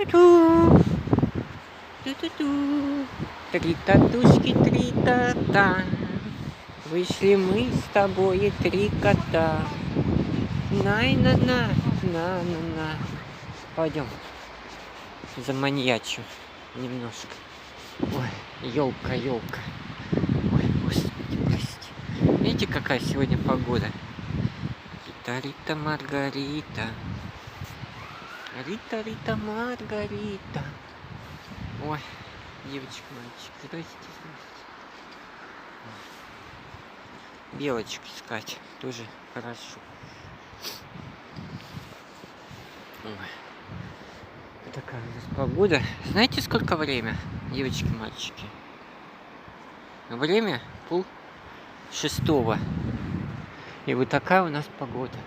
Ту-ту. Ту-ту-ту. Три татушки, три та-та. Вышли мы с тобой и три кота. Най-на-на, на-на-на. Пойдем. Заманьячу немножко. Ой, елка, елка. Ой, господи, прости. Видите, какая сегодня погода? Рита, Маргарита. Рита, Рита, Маргарита. Ой, девочка, мальчик, здрасте, здрасте. Белочек искать тоже хорошо. Ой. Такая у нас погода. Знаете, сколько время, девочки, мальчики? Время 5:30. И вот такая у нас погода.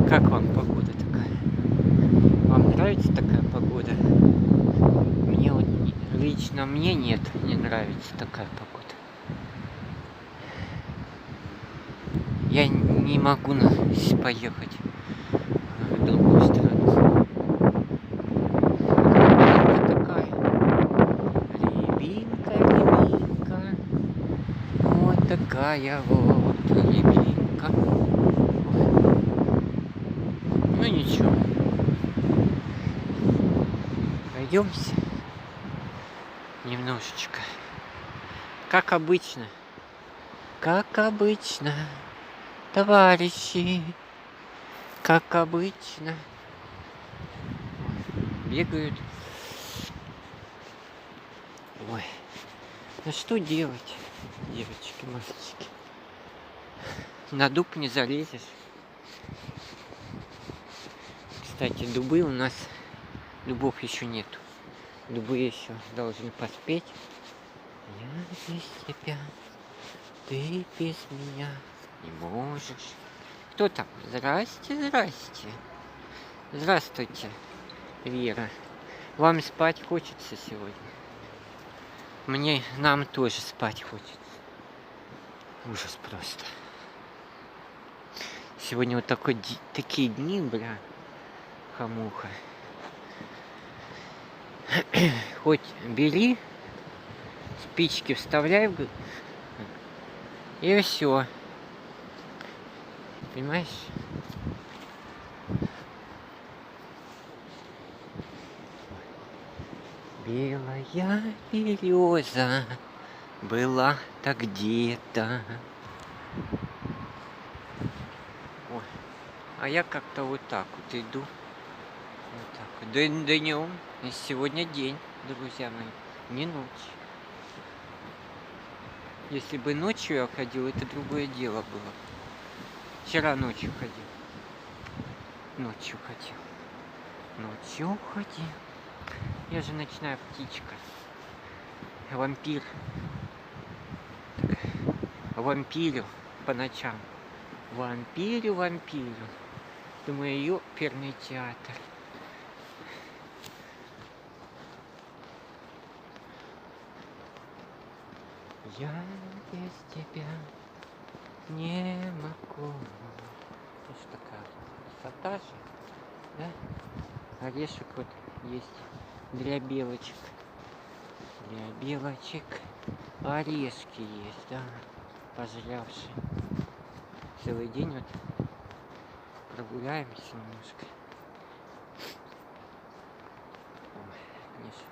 Как вам погода такая? Вам нравится такая погода? Мне вот лично мне нет, не нравится такая погода. Я не могу поехать в другую страну. Такая рябинка, рябинка, вот такая вот рябинка. Ну ничего. Пройдемся немножечко. Как обычно. Как обычно, товарищи. Как обычно. Бегают. Ой. Ну что делать, девочки, мальчики? На дуб не залезешь. Кстати, дубы у нас, дубов еще нету. Дубы еще должны поспеть. Я без тебя, ты без меня не можешь. Кто там? Здрасте, здрасте. Здравствуйте, Вера. Вам спать хочется сегодня? Нам тоже спать хочется. Ужас просто. Сегодня вот такие дни, бля, хамуха. Хоть бери, спички вставляй и все. Понимаешь? Белая береза была-то где-то. Ой, а я как-то вот так вот иду. Вот так вот. Днем. И сегодня день, друзья мои, не ночь. Если бы ночью я ходил, это другое дело было. Вчера ночью ходил. Ночью ходил. Я же ночная птичка. Вампир. Вампирю по ночам. Вампирю. Думаю, ёперный театр. Я без тебя не могу. Ну что такая красота же, да? Орешек вот есть для белочек. Орешки есть, да, пожрявшие. Целый день вот прогуляемся немножко. Ой, конечно.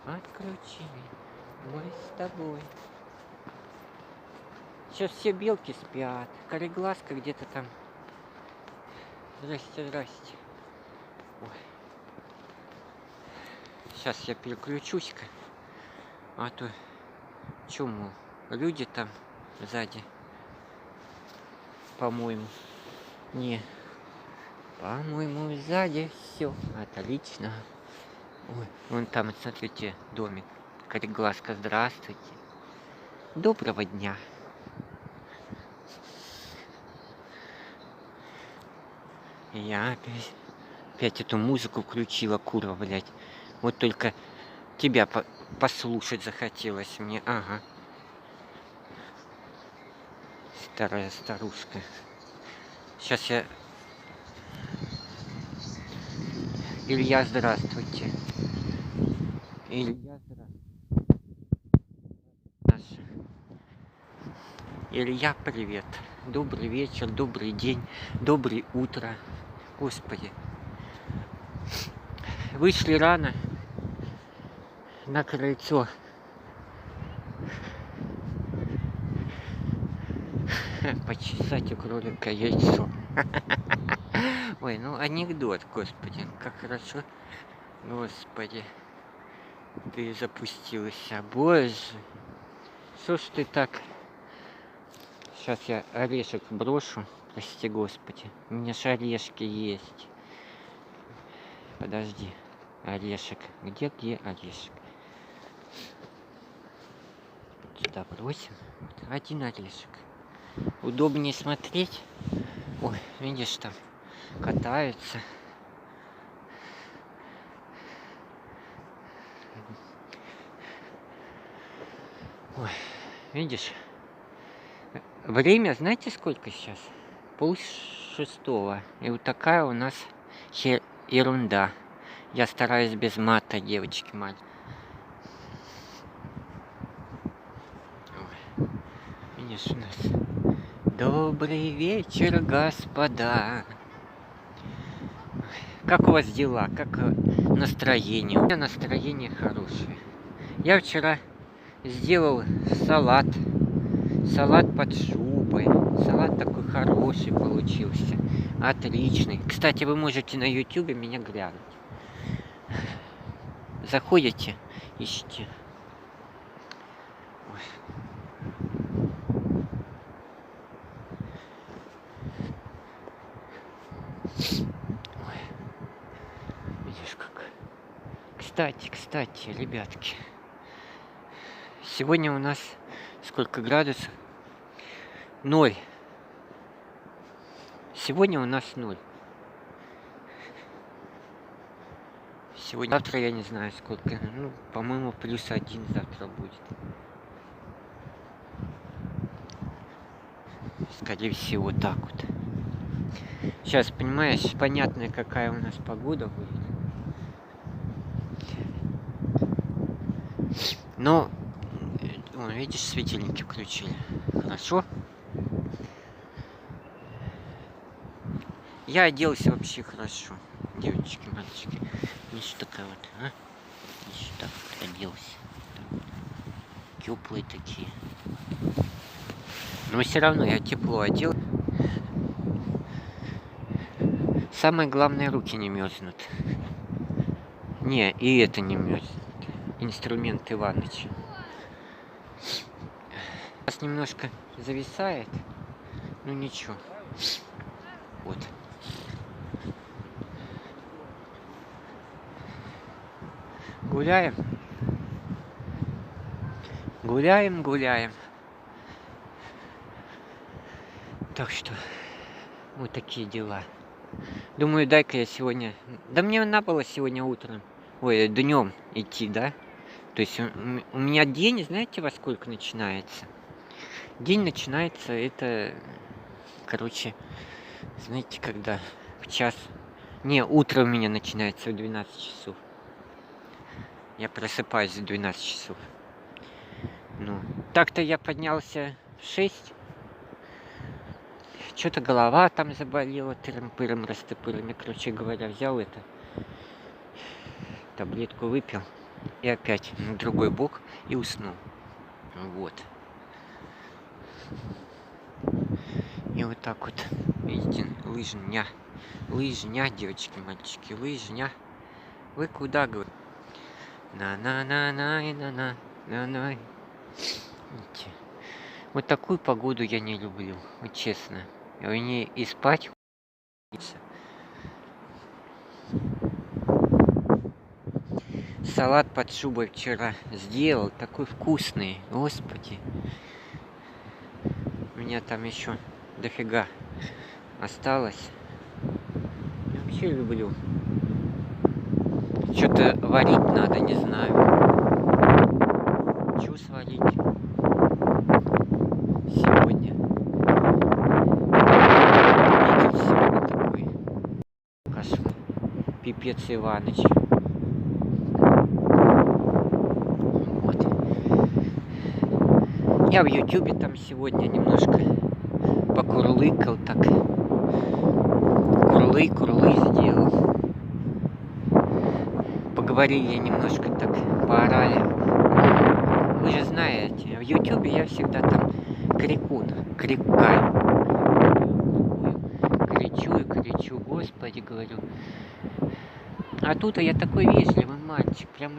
Отключи, мы с тобой. Сейчас все белки спят. Кореглазка где-то там. Здрасте, здрасте. Ой. Сейчас я переключусь-ка. А то чему? Люди там сзади. По-моему. Не. По-моему, сзади все отлично. Ой, вон там, смотрите, домик. Кореглазка, здравствуйте. Доброго дня. Я опять эту музыку включила, курва, блядь. Вот только тебя послушать захотелось мне. Ага. Старая старушка. Сейчас я... Илья, здравствуйте. Илья, здравствуйте. Илья, привет. Добрый вечер, добрый день, доброе утро. Господи. Вышли рано на крыльцо. Почесать у кролика яйцо. Ой, ну анекдот, господи, как хорошо. Господи, ты запустилась. Боже, что ж ты так? Сейчас я орешек брошу. Прости, господи. У меня же орешки есть. Подожди. Орешек. Где орешек? Вот сюда бросим. Вот один орешек. Удобнее смотреть. Ой, видишь, там катаются. Ой, видишь? Время, знаете, сколько сейчас? 5:30. И вот такая у нас ерунда. Я стараюсь без мата, девочки, мать. Ой, видишь, у нас... Добрый вечер, господа. Как у вас дела? Как настроение? У меня настроение хорошее. Я вчера сделал салат. Салат под шубой. Салат такой хороший получился. Отличный. Кстати, вы можете на ютубе меня глянуть. Заходите, ищите. Ой. Ой. Видишь как. Кстати, ребятки. Сегодня у нас сколько градусов? 0. Сегодня у нас 0. Сегодня, завтра я не знаю сколько. Ну, по-моему, +1 завтра будет. Скорее всего, так вот. Сейчас, понимаешь, понятно, какая у нас погода будет. Но, вон, видишь, светильники включили. Хорошо. Я оделся вообще хорошо. Девочки, мальчики. Видишь, такая вот, а? Видишь, так вот оделся. Теплые такие. Но все равно я тепло одел. Самое главное, руки не мерзнут. Не, и это не мерзнет. Инструмент Иваныча. Сейчас немножко зависает. Ну ничего. Вот. Гуляем. Гуляем. Так что вот такие дела. Думаю, дай-ка я сегодня... Да мне надо было сегодня утром. Ой, днем идти, да? То есть у меня день, знаете, во сколько начинается? День начинается, это... Короче, знаете, когда? В час... Не, утро у меня начинается в 12 часов. Я просыпаюсь в 12 часов. Ну, так-то я поднялся в 6. Что-то голова там заболела, тырым-пырым-растопырым. Я, короче говоря, взял это, таблетку выпил и опять на другой бок и уснул. Вот. И вот так вот, видите, лыжня, девочки, мальчики, лыжня. Вы куда, говорю? На-на-на-на-на-на. Видите? Вот такую погоду я не люблю, вот честно. Мне и спать хочется. Салат под шубой вчера сделал, такой вкусный, господи. У меня там еще дофига осталось. Я вообще люблю. Что-то варить надо, не знаю. Что сварить сегодня? Купец Иваныч. Вот. Я в Ютубе там сегодня немножко покурлыкал так. Курлы сделал. Поговорили немножко так, поорали. Вы же знаете, в Ютубе я всегда там крикун, крикаю. Кричу, Господи, говорю. А тут я такой вежливый мальчик, прям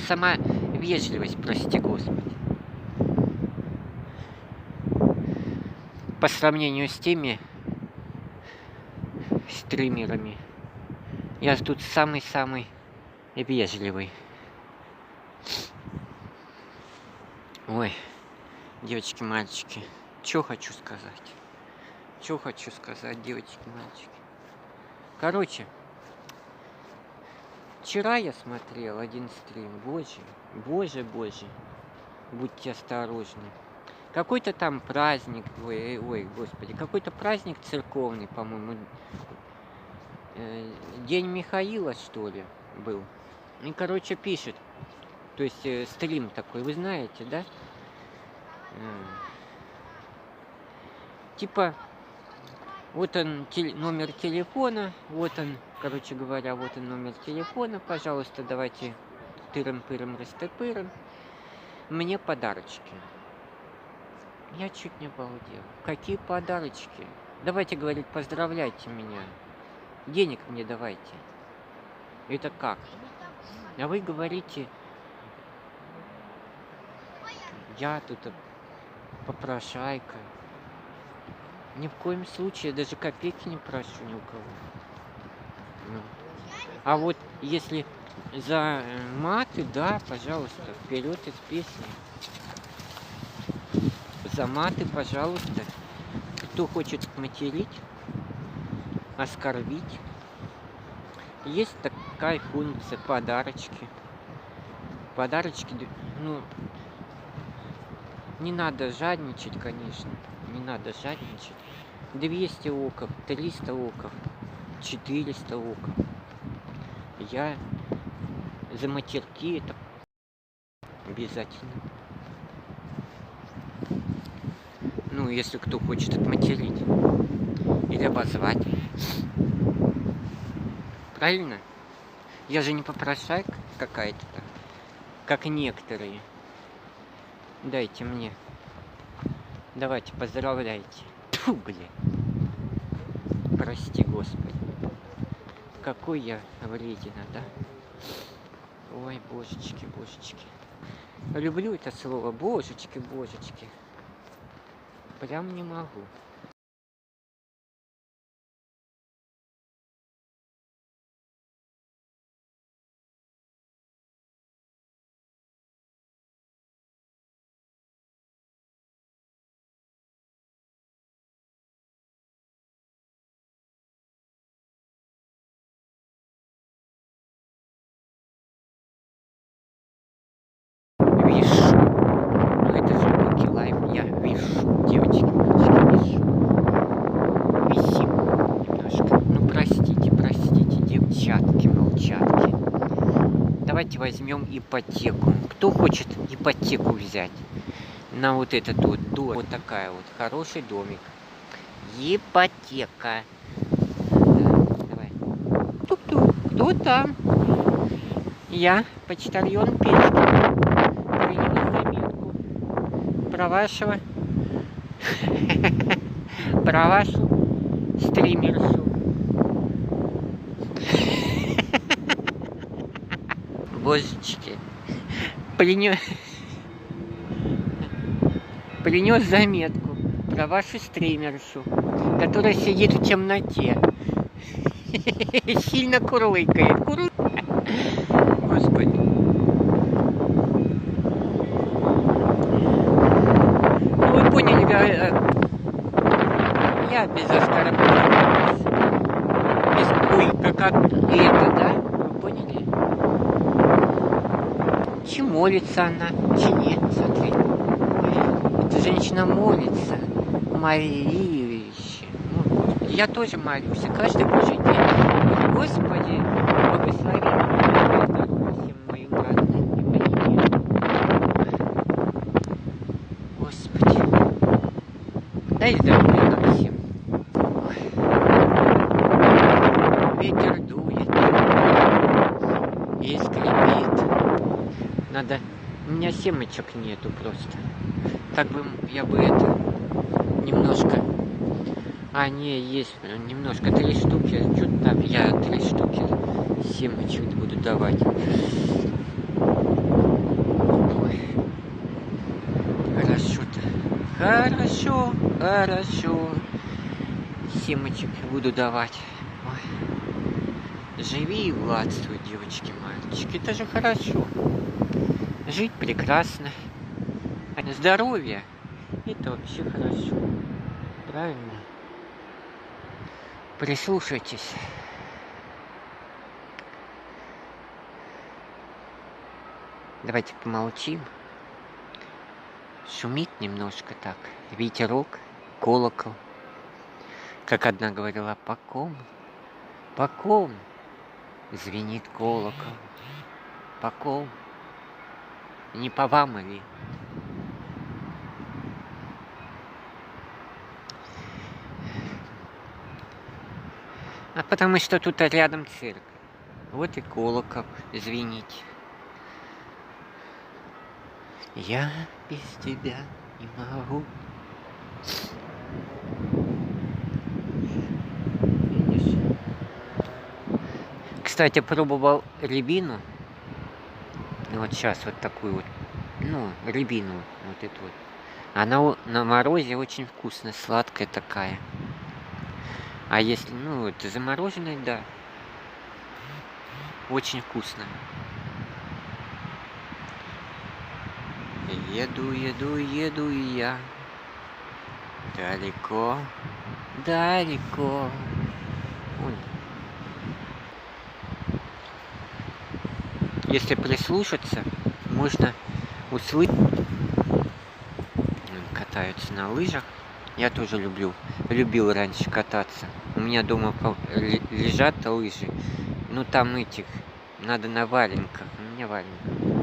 сама вежливость, прости Господи. По сравнению с теми стримерами, я тут самый-самый вежливый. Ой, девочки, мальчики, что хочу сказать, девочки, мальчики. Короче, вчера я смотрел один стрим, боже, будьте осторожны. Какой-то там праздник, ой, Господи, какой-то праздник церковный, по-моему, День Михаила, что ли, был. И, короче, пишет, то есть стрим такой, вы знаете, да? Типа, вот он номер телефона, вот он, короче говоря, вот он номер телефона, пожалуйста, давайте тырым-пырым-растопырым, мне подарочки. Я чуть не обалдел. Какие подарочки? Давайте, говорит, поздравляйте меня. Денег мне давайте. Это как? А вы говорите, я тут попрошайка. Ни в коем случае, даже копейки не прошу ни у кого. Ну. А вот если за маты, да, пожалуйста, вперед из песни. За маты, пожалуйста. Кто хочет материть, оскорбить, есть такая функция, подарочки. Подарочки, ну, не надо жадничать, конечно. Не надо жадничать. 200 оков, 300 оков, 400 оков. Я за матерки это обязательно. Ну, если кто хочет отматерить. Или обозвать. Правильно? Я же не попрошайка какая-то там. Как некоторые. Дайте мне. Давайте, поздравляйте. Тьфу, блин. Прости, Господи. Какой я вредина, да? Ой, божечки. Люблю это слово. Божечки. Прям не могу. Вишу. Ну это же Луки Лайф. Я вишу, девочки, мальчики, вишу. Висим немножко. Ну простите, девчатки, молчатки. Давайте возьмем ипотеку. Кто хочет ипотеку взять на вот этот вот дом? Вот такая вот, хороший домик. Ипотека. Да, давай. Тук-тук. Кто там? Я, почтальон Печкин. Принес заметку про вашего про вашу стримершу. Божечки. Принес заметку про вашу стримершу, которая сидит в темноте. Сильно курлыкает. Господи. Ну вы поняли, я без оскорбления. Без пулька, как это, да? Вы поняли? Чи молится она, чи нет, смотри. Эта женщина молится. Молилище. Ну, я тоже молюсь. Каждый божий день. Господи, благослови меня, здоровья всем моим родным и близким. Господи, дай здоровья нам всем. Ветер дует и скрипит. Надо... У меня семечек нету просто. Так бы я бы это... Немножко... А, не, есть немножко. 3 штуки. Что-то там я 3 штуки семечек буду давать. Ой. Хорошо-то. Хорошо, хорошо. Семечек буду давать. Ой. Живи и владствуй, девочки, мальчики. Это же хорошо. Жить прекрасно. Здоровье. Это вообще хорошо. Правильно? Прислушайтесь. Давайте помолчим. Шумит немножко так. Ветерок, колокол. Как одна говорила, по ком звенит колокол. По ком? Не по вам ли? А потому что тут рядом церковь. Вот и колокол звенить. Я без тебя не могу. Видишь? Кстати, пробовал рябину. Вот сейчас вот такую вот. Ну, рябину вот эту вот. Она на морозе очень вкусная, сладкая такая. А если, ну, это замороженная, да. Очень вкусно. Еду и я. Далеко. Ой. Если прислушаться, можно услышать. Катаются на лыжах. Я тоже любил раньше кататься. У меня дома лежат лыжи. Ну там этих надо на валенках. У меня валенков нет.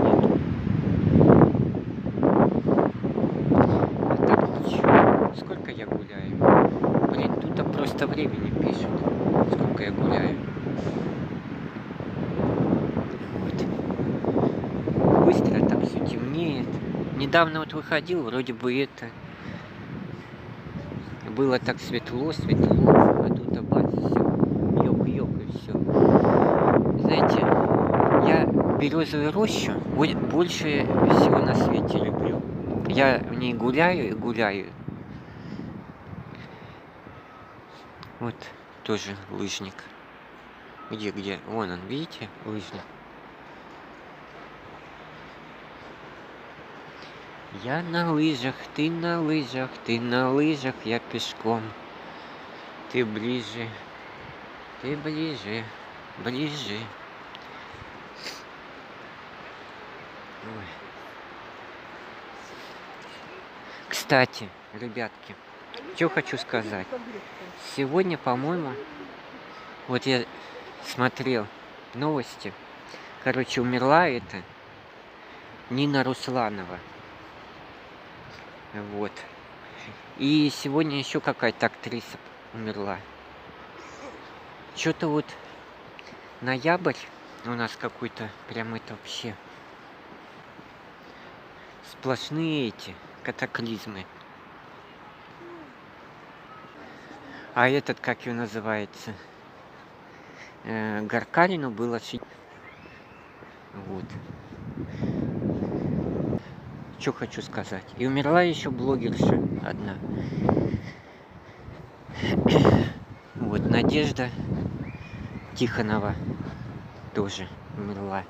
А так ничего. Сколько я гуляю? Блин, тут просто времени пишут. Сколько я гуляю. Вот. Быстро так все темнеет. Недавно вот выходил, вроде бы это... Было так светло, а тут бац, все, ёк, и все. Знаете, я березовую рощу больше всего на свете люблю. Я в ней гуляю и гуляю. Вот тоже лыжник. Где? Вон он, видите, лыжник. Я на лыжах, ты на лыжах, я пешком. Ты ближе. Ой. Кстати, ребятки, что хочу сказать. Сегодня, по-моему, вот я смотрел новости. Короче, умерла эта Нина Русланова. Вот. И сегодня еще какая-то актриса умерла. Что-то вот ноябрь у нас какой-то прям это вообще сплошные эти катаклизмы. А этот, как его называется, Гаркарину было 6. Вот. Что хочу сказать. И умерла еще блогерша одна. Вот, Надежда Тихонова тоже умерла.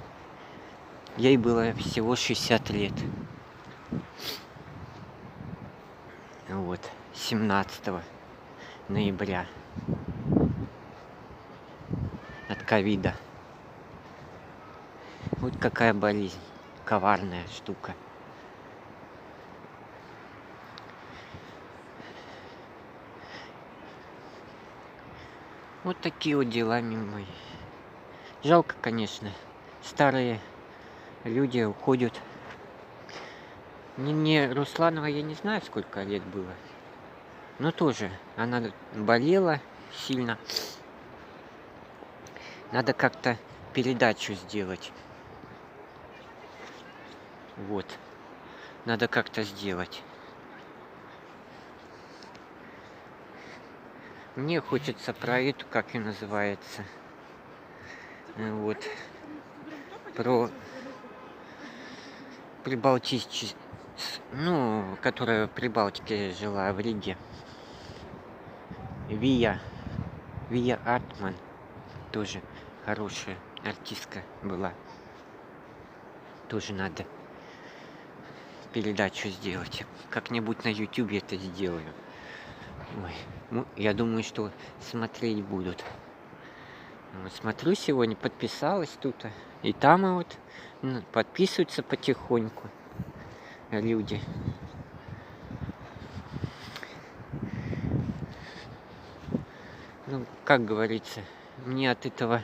Ей было всего 60 лет. Вот, 17 ноября. От ковида. Вот какая болезнь. Коварная штука. Вот такие вот дела мои. Жалко, конечно. Старые люди уходят. Не Русланова, я не знаю, сколько лет было. Но тоже она болела сильно. Надо как-то передачу сделать. Вот. Надо как-то сделать. Мне хочется про эту, как ее называется. Вот. Про Прибалтийский, ну, которая в Прибалтике жила, в Риге. Вия Артман. Тоже хорошая артистка была. Тоже надо передачу сделать. Как-нибудь на YouTube это сделаю. Ой, ну, я думаю, что смотреть будут. Вот смотрю сегодня, подписалась тут. И там вот подписываются потихоньку люди. Ну, как говорится, мне от этого,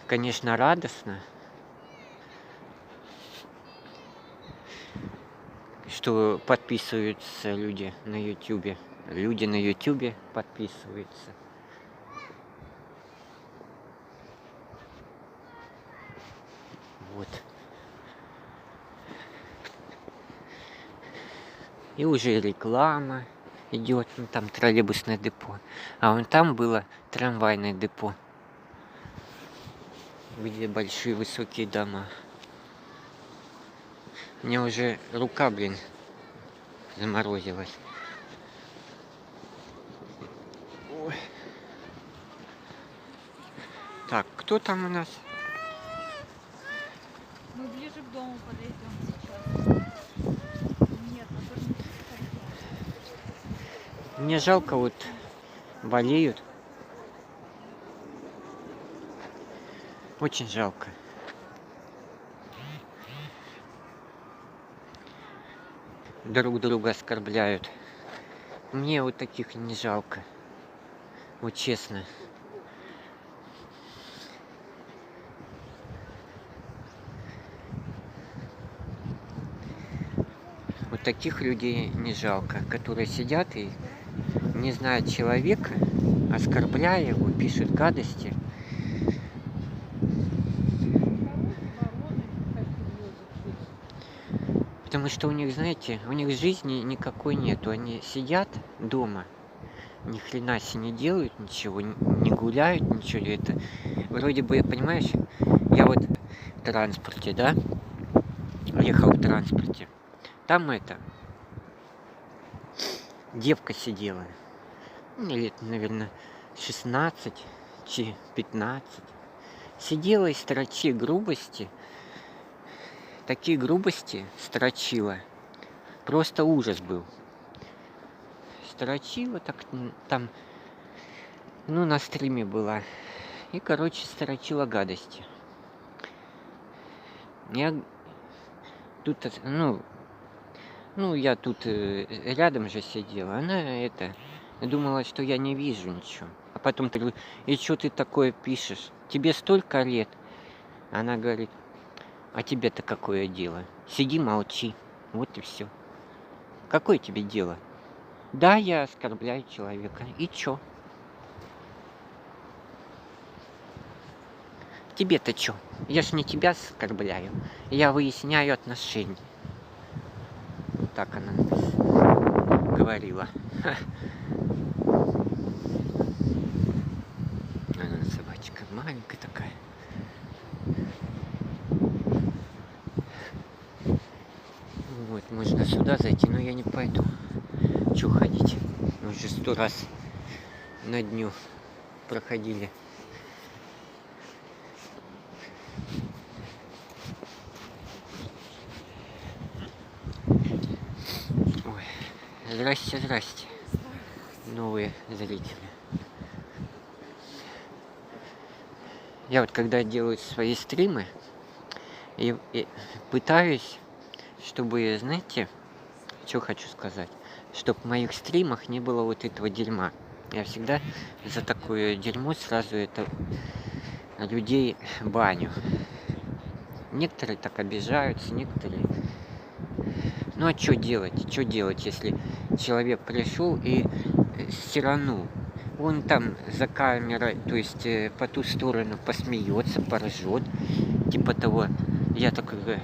конечно, радостно, что подписываются люди на YouTube. Люди на YouTube подписываются. Вот. И уже реклама идет, ну, там троллейбусное депо. А вон там было трамвайное депо, где большие высокие дома. Мне уже рука, блин, заморозилась. Ой. Так, кто там у нас? Мы ближе к дому подойдем сейчас. Нет, мы тоже не подходим. Мне жалко, вот болеют. Очень жалко. Друг друга оскорбляют. Мне вот таких не жалко. Вот честно. Вот таких людей не жалко, которые сидят и не знают человека, оскорбляя его, пишут гадости. Потому что у них, знаете, у них жизни никакой нету. Они сидят дома, ни хрена себе не делают ничего, не гуляют, ничего. Это вроде бы, понимаешь, я вот в транспорте, да, ехал в транспорте. Там девка сидела, ну, лет, наверное, 16 чи 15. Сидела и строчи грубости. Такие грубости строчила. Просто ужас был. Строчила так там, ну, на стриме была. И, короче, строчила гадости. Я тут, я тут рядом же сидела. Она думала, что я не вижу ничего. А потом ты говоришь, и что ты такое пишешь? Тебе столько лет. Она говорит, а тебе-то какое дело? Сиди, молчи. Вот и все. Какое тебе дело? Да, я оскорбляю человека. И чё? Тебе-то чё? Я ж не тебя оскорбляю. Я выясняю отношения. Вот так она говорила. Она собачка маленькая такая. Вот, можно сюда зайти, но я не пойду. Чё ходить? Мы уже 100 раз на дню проходили. Ой, здрасте, здрасте. Новые зрители. Я вот когда делаю свои стримы и пытаюсь, чтобы, знаете, что хочу сказать, чтобы в моих стримах не было вот этого дерьма. Я всегда за такое дерьмо сразу это людей баню. Некоторые так обижаются, некоторые... Ну а что делать? Что делать, если человек пришел и все равно он там за камерой, то есть по ту сторону посмеется, поржет, типа того, я такая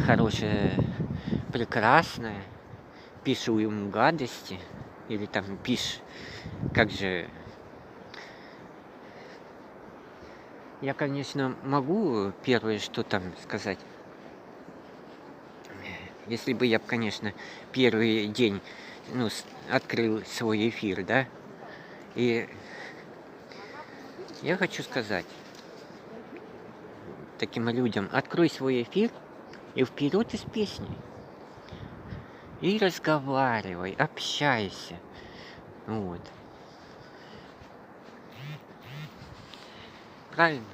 хорошая, прекрасная, пишу ему гадости, или там пишешь, как же... Я, конечно, могу первое, что там сказать. Если бы я, конечно, первый день, ну, открыл свой эфир, да, и я хочу сказать таким людям: открой свой эфир и вперед из песни. И разговаривай, общайся. Вот. Правильно?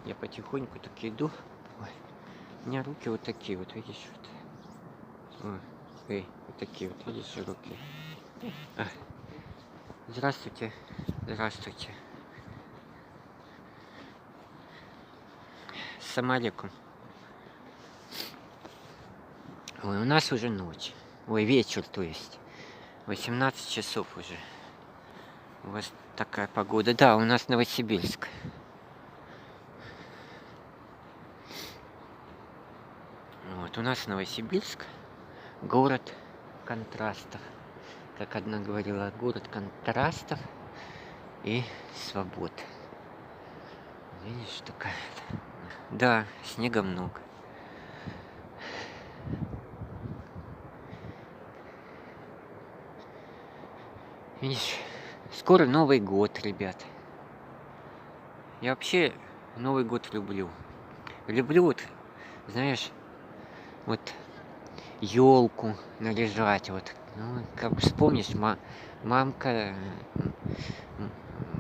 Я потихоньку так иду. Ой. У меня руки вот такие вот, видишь? Вот. Эй, вот такие вот, видишь, руки. А. Здравствуйте. Здравствуйте. Ассаламу алейкум. Ой, у нас уже ночь. Ой, вечер, то есть. 18 часов уже. У вас такая погода. Да, у нас Новосибирск. Вот, у нас Новосибирск. Город контрастов. Как одна говорила, город контрастов и свобод. Видишь, такая-то. Да, снега много. Видишь, скоро Новый год, ребят. Я вообще Новый год люблю. Люблю вот, знаешь, вот елку наряжать. Вот. Ну, как вспомнишь, мамка,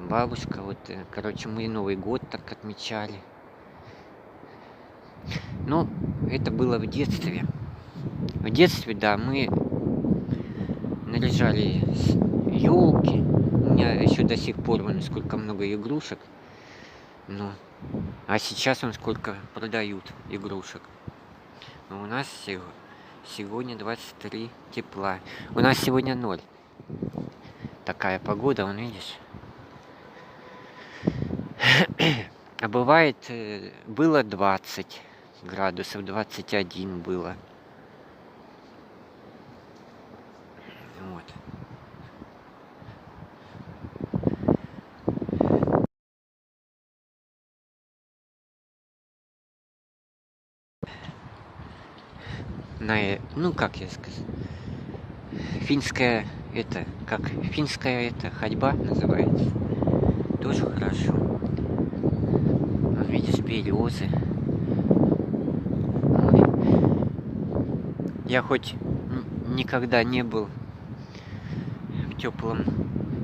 бабушка, вот, короче, мы Новый год так отмечали. Но это было в детстве. В детстве, да, мы наряжали елки. У меня еще до сих пор вон сколько много игрушек. Ну, а сейчас он сколько продают игрушек. Но у нас сегодня 23 тепла. У нас сегодня 0. Такая погода, вон видишь. А бывает, было 20 градусов, 21 было. Вот. Ну, как я сказал, финская ходьба называется. Тоже хорошо. Видишь, березы. Я хоть никогда не был в теплом.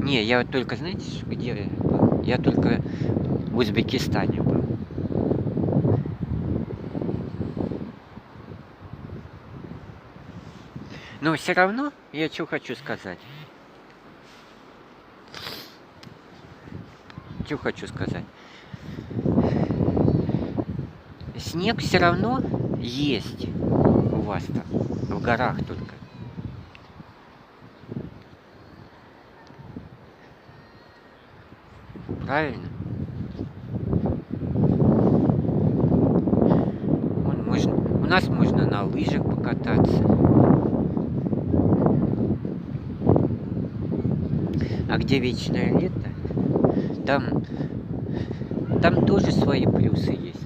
Не, я только, знаете, где был? Я только в Узбекистане был. Но все равно я что хочу сказать. Что хочу сказать. Снег все равно есть у вас там, в горах только. Правильно? У нас можно на лыжах покататься. А где вечное лето, там тоже свои плюсы есть.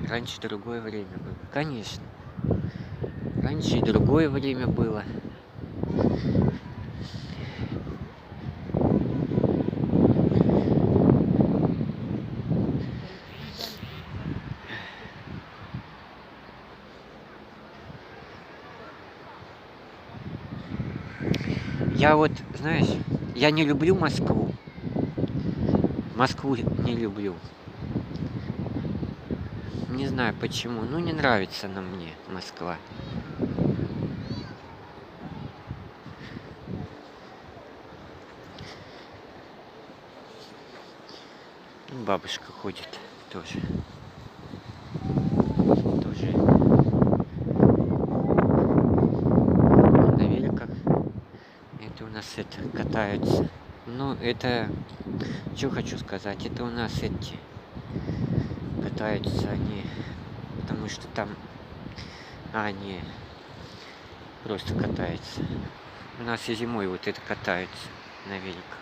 Раньше другое время было. Конечно. Раньше и другое время было. Я вот, знаешь, я не люблю Москву. Москву не люблю. Не знаю почему. Ну, не нравится она мне, Москва. Бабушка ходит тоже. Тоже на великах. Это у нас это катаются. Ну, это, что хочу сказать, это у нас эти катаются они, потому что там, они просто катаются. У нас и зимой вот это катаются на великах.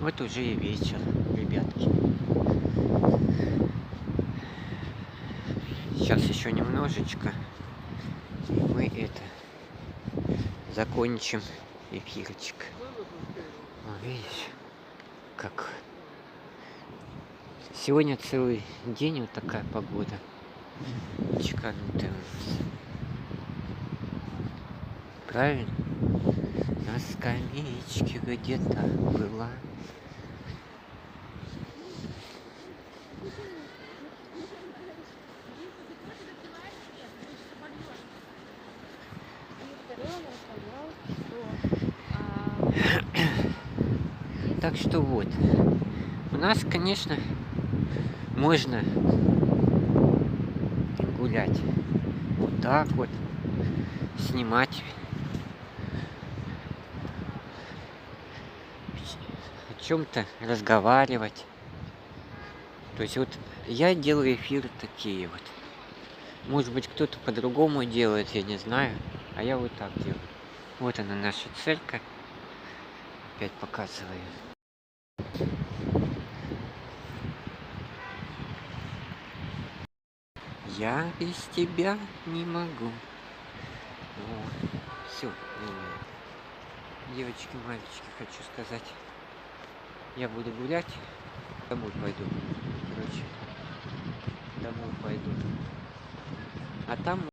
Вот уже и вечер, ребятки. Сейчас еще немножечко. И мы это закончим эфирчик. О, видишь, как сегодня целый день вот такая погода. Чеканутая у нас. Правильно? На скамеечке где-то была. Так что вот. У нас, конечно, можно гулять вот так вот, снимать, о чем-то разговаривать. То есть вот я делаю эфиры такие вот. Может быть, кто-то по-другому делает, я не знаю. А я вот так делаю. Вот она, наша церковь. Опять показываю. Я без тебя не могу. Все. Девочки, мальчики, хочу сказать. Я буду гулять. Домой пойду. Короче, домой пойду. А там